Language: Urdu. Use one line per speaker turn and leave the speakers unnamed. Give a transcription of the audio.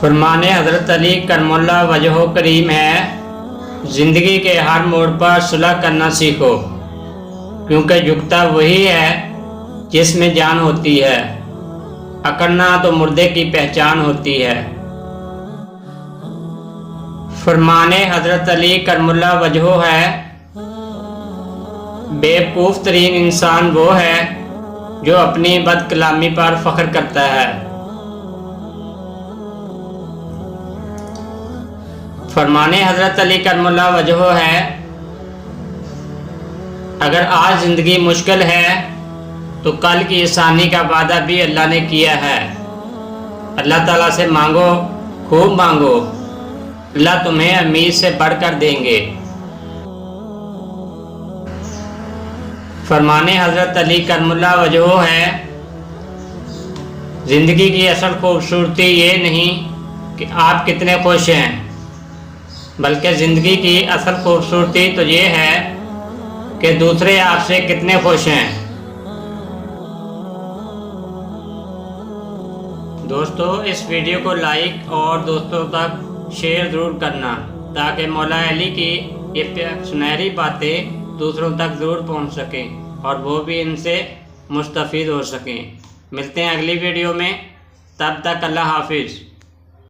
فرمان حضرت علی کرم اللہ وجہ کریم ہے، زندگی کے ہر موڑ پر صلح کرنا سیکھو، کیونکہ جھکتا وہی ہے جس میں جان ہوتی ہے، اکڑنا تو مردے کی پہچان ہوتی ہے۔ فرمان حضرت علی کرم اللہ وجہ ہے، بے وقوف ترین انسان وہ ہے جو اپنی بد کلامی پر فخر کرتا ہے۔ فرمان حضرت علی کرم اللہ وجہ ہے، اگر آج زندگی مشکل ہے تو کل کی آسانی کا وعدہ بھی اللہ نے کیا ہے۔ اللہ تعالیٰ سے مانگو، خوب مانگو، اللہ تمہیں امید سے بڑھ کر دیں گے۔ فرمان حضرت علی کرم اللہ وجہ ہے، زندگی کی اصل خوبصورتی یہ نہیں کہ آپ کتنے خوش ہیں، بلکہ زندگی کی اصل خوبصورتی تو یہ ہے کہ دوسرے آپ سے کتنے خوش ہیں۔ دوستو، اس ویڈیو کو لائک اور دوستوں تک شیئر ضرور کرنا تاکہ مولا علی کی یہ سنہری باتیں دوسروں تک ضرور پہنچ سکیں اور وہ بھی ان سے مستفید ہو سکیں۔ ملتے ہیں اگلی ویڈیو میں، تب تک اللہ حافظ۔